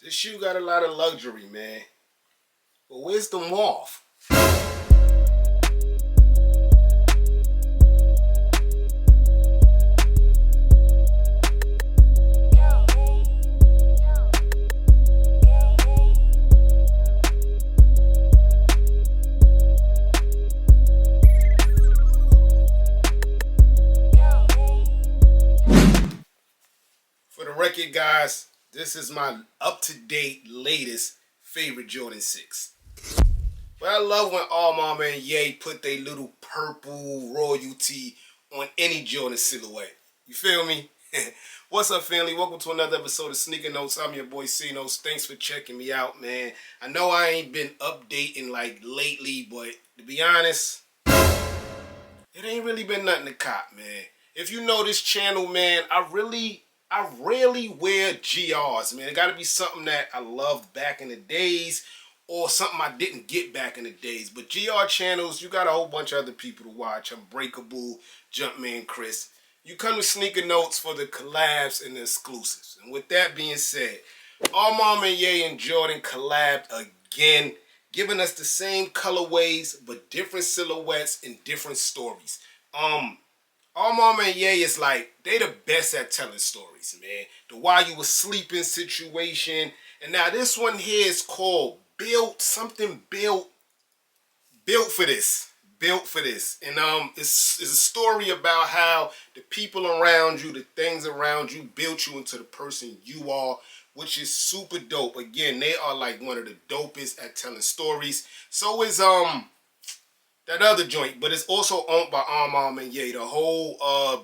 This shoe got a lot of luxury, man. But where's the MUAVE? For the record, guys, this is my up-to-date, latest favorite Jordan 6. But I love when All Mama and Ye put their little purple royalty on any Jordan silhouette. You feel me? What's up, family? Welcome to another episode of Sneaker Notes. I'm your boy C-Notes. Thanks for checking me out, man. I know I ain't been updating like lately, but to be honest, it ain't really been nothing to cop, man. If you know this channel, man, I rarely wear GRs, man. It got to be something that I loved back in the days or something I didn't get back in the days. But GR channels, you got a whole bunch of other people to watch. Unbreakable, Jumpman Chris. You come to Sneaker Notes for the collabs and the exclusives. And with that being said, All Mama and Ye and Jordan collabed again, giving us the same colorways but different silhouettes and different stories. All Mama and Ye is like, they the best at telling stories, man. The while you were sleeping situation. And now this one here is called Built for this. Built for this. And it's a story about how the people around you, the things around you built you into the person you are, which is super dope. Again, they are like one of the dopest at telling stories. So is that other joint, but it's also owned by All Mama and Ye. The whole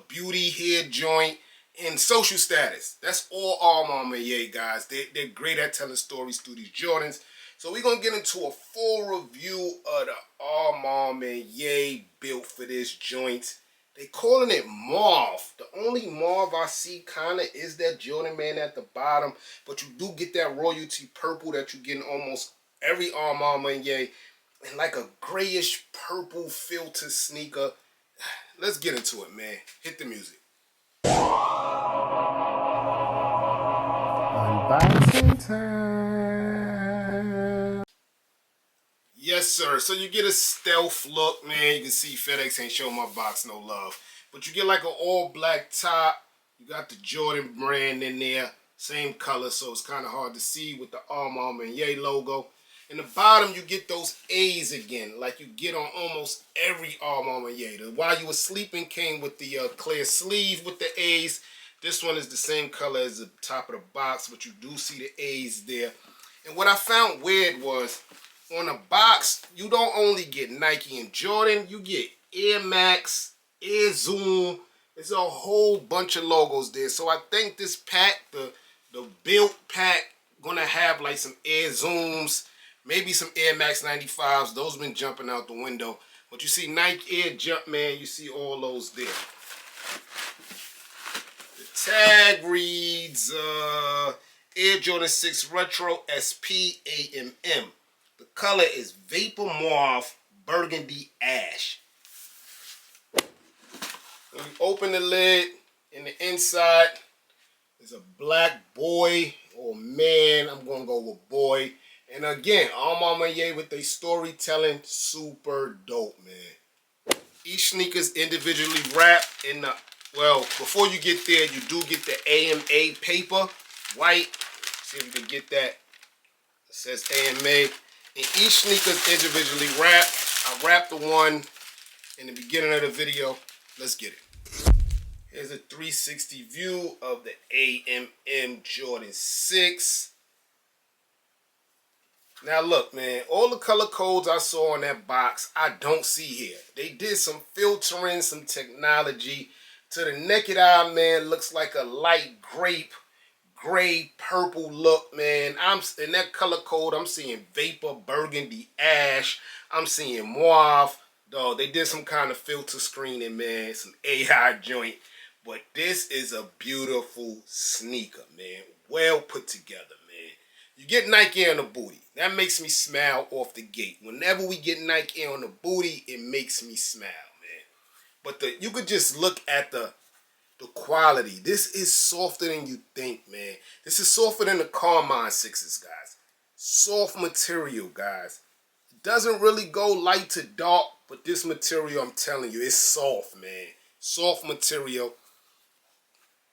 beauty hair joint and social status. That's all All Mama and Ye, guys. They're great at telling stories through these Jordans. So we're going to get into a full review of the All Mama and Ye built for this joint. They calling it MUAVE. The only MUAVE I see kind of is that Jordan man at the bottom. But you do get that royalty purple that you get in almost every All Mama and Ye. And like a grayish purple filter sneaker. Let's get into it, man. Hit the music. Unboxing time. Yes, sir. So you get a stealth look, man. You can see FedEx ain't showing my box no love. But you get like an all black top. You got the Jordan brand in there. Same color, so it's kind of hard to see with the All Mama and Ye logo. In the bottom, you get those A's again, like you get on almost every All Mama and Ye. The While You Were Sleeping came with the clear sleeve with the A's. This one is the same color as the top of the box, but you do see the A's there. And what I found weird was, on the box, you don't only get Nike and Jordan, you get Air Max, Air Zoom. There's a whole bunch of logos there. So I think this pack, the built pack, gonna have like some Air Zooms, maybe some Air Max 95s. Those been jumping out the window. But you see Nike Air Jumpman. You see all those there. The tag reads Air Jordan 6 Retro SP AMM. The color is Vapor Mauve Burgundy Ash. When you open the lid, in the inside, there's a black boy or man. I'm going to go with boy. And again, All Mama and Ye with their storytelling, super dope, man. Each sneaker is individually wrapped in the, well, before you get there, you do get the AMA paper, white. See if you can get that. It says AMA. And each sneaker is individually wrapped. I wrapped the one in the beginning of the video. Let's get it. Here's a 360 view of the AMM Jordan 6. Now look, man, all the color codes I saw in that box, I don't see here. They did some filtering, some technology. To the naked eye, man, looks like a light grape, gray, purple look, man. I'm in that color code, I'm seeing Vapor, Burgundy, Ash. I'm seeing Mauve. Dog, they did some kind of filter screening, man. Some AI joint. But this is a beautiful sneaker, man. Well put together, man. You get Nike on the booty. That makes me smile off the gate. Whenever we get Nike on the booty, it makes me smile, man. But you could just look at the the quality. This is softer than you think, man. This is softer than the Carmine 6s, guys. Soft material, guys. It doesn't really go light to dark, but this material, I'm telling you, it's soft, man. Soft material.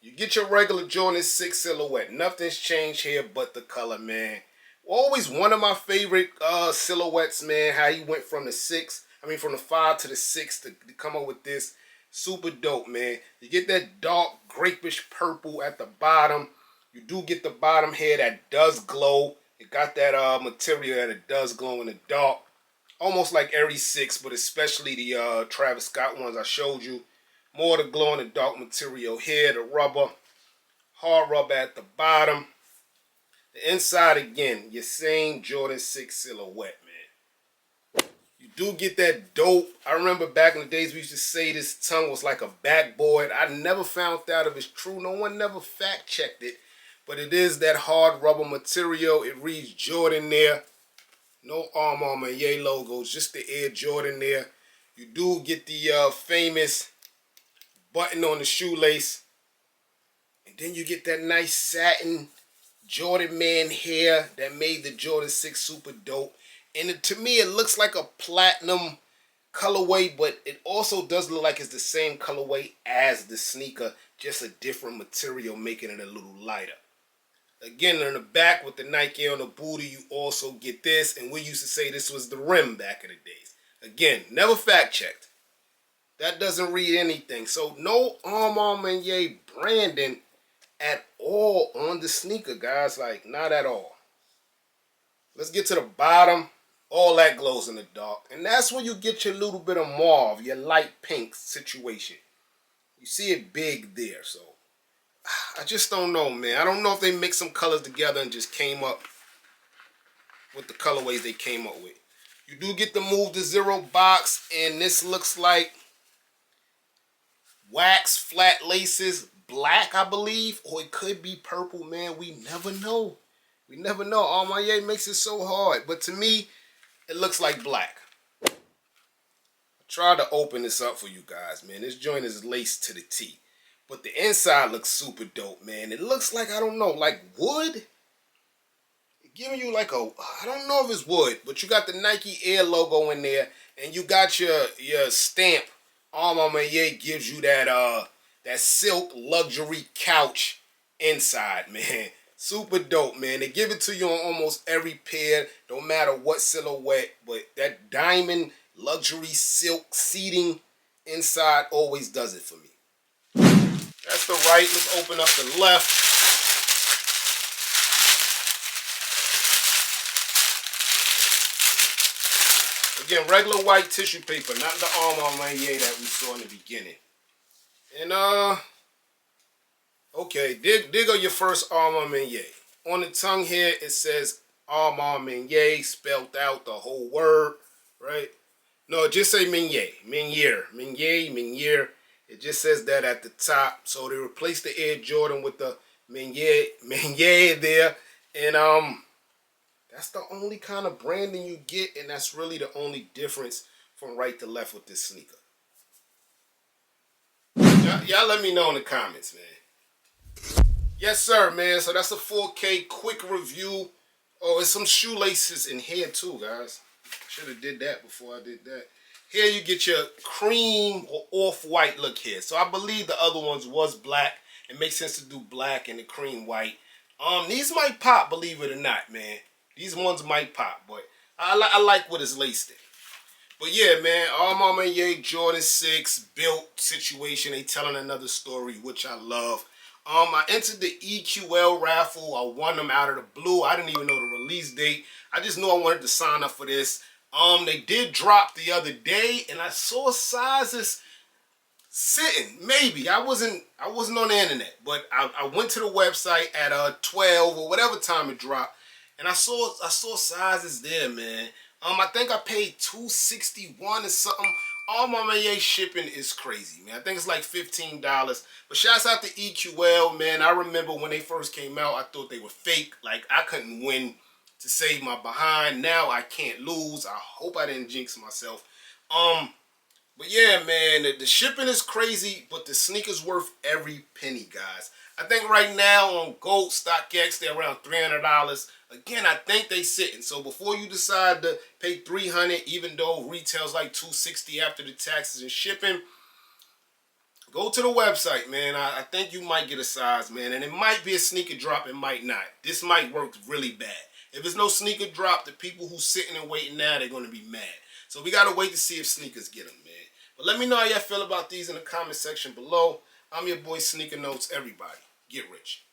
You get your regular Jordan 6 silhouette. Nothing's changed here but the color, man. Always one of my favorite silhouettes, man. How he went from the 5 to the 6 to come up with this. Super dope, man. You get that dark grapish purple at the bottom. You do get the bottom here that does glow. It got that material that it does glow in the dark. Almost like every 6, but especially the Travis Scott ones I showed you. More the glow in the dark material here, the rubber, hard rubber at the bottom. The inside again, your same Jordan 6 silhouette, man. You do get that dope. I remember back in the days we used to say this tongue was like a backboard. I never found out if it's true. No one never fact checked it. But it is that hard rubber material. It reads Jordan there. No Arm Armor and Ye logos, just the Air Jordan there. You do get the famous button on the shoelace. And then you get that nice satin Jordan Man hair that made the Jordan 6 super dope. And to me, it looks like a platinum colorway, but it also does look like it's the same colorway as the sneaker, just a different material, making it a little lighter. Again, on the back with the Nike on the booty, you also get this. And we used to say this was the rim back in the days. Again, never fact checked. That doesn't read anything. So no Arm Armor and Ye branding at all on the sneaker, guys. Like, not at all. Let's get to the bottom. All that glows in the dark. And that's when you get your little bit of mauve, your light pink situation. You see it big there. So I just don't know, man. I don't know if they mixed some colors together and just came up with the colorways they came up with. You do get the Move to Zero box, and this looks like wax flat laces, black, I believe, or it could be purple, man. We never know. We never know. Oh, my Ye makes it so hard, but to me, it looks like black. I tried to open this up for you guys, man. This joint is laced to the T, but the inside looks super dope, man. It looks like, I don't know, like wood. Giving you like a, I don't know if it's wood, but you got the Nike Air logo in there, and you got your stamp. Arm Armor Ye gives you that that silk luxury couch inside, man. Super dope, man. They give it to you on almost every pair, no matter what silhouette, but that diamond luxury silk seating inside always does it for me. That's the right. Let's open up the left. Again, regular white tissue paper, not the Arm Armor Ye that we saw in the beginning. And okay, dig on your first Arm Armor Ye. On the tongue here, it says Arm Armor Ye, spelled out the whole word, right? No, just say Maniere. Maniere. It just says that at the top. So they replaced the Air Jordan with the Maniere there, and that's the only kind of branding you get, and that's really the only difference from right to left with this sneaker. Y'all let me know in the comments, man. Yes, sir, man. So that's a 4K quick review. Oh, there's some shoelaces in here too, guys. Should have did that before I did that. Here you get your cream or off-white look here. So I believe the other ones was black. It makes sense to do black and the cream white. These might pop, believe it or not, man. These ones might pop, but I like what is laced in. But yeah, man, Arm Armor Ye Jordan 6 built situation. They telling another story, which I love. I entered the EQL raffle. I won them out of the blue. I didn't even know the release date. I just knew I wanted to sign up for this. They did drop the other day, and I saw sizes sitting. Maybe I wasn't on the internet, but I went to the website at 12 or whatever time it dropped. And I saw sizes there, man. I think I paid $261 or something. Arm Armor Ye shipping is crazy, man. I think it's like $15. But shouts out to EQL, man. I remember when they first came out, I thought they were fake. Like, I couldn't win to save my behind. Now I can't lose. I hope I didn't jinx myself. But yeah, man, the shipping is crazy, but the sneakers worth every penny, guys. I think right now on Gold StockX, they're around $300. Again, I think they sitting. So before you decide to pay $300, even though retail's like $260 after the taxes and shipping, go to the website, man. I think you might get a size, man. And it might be a sneaker drop, it might not. This might work really bad. If there's no sneaker drop, the people who's sitting and waiting now, they're going to be mad. So we got to wait to see if sneakers get them, man. But let me know how y'all feel about these in the comment section below. I'm your boy Sneaker Notes. Everybody, get rich.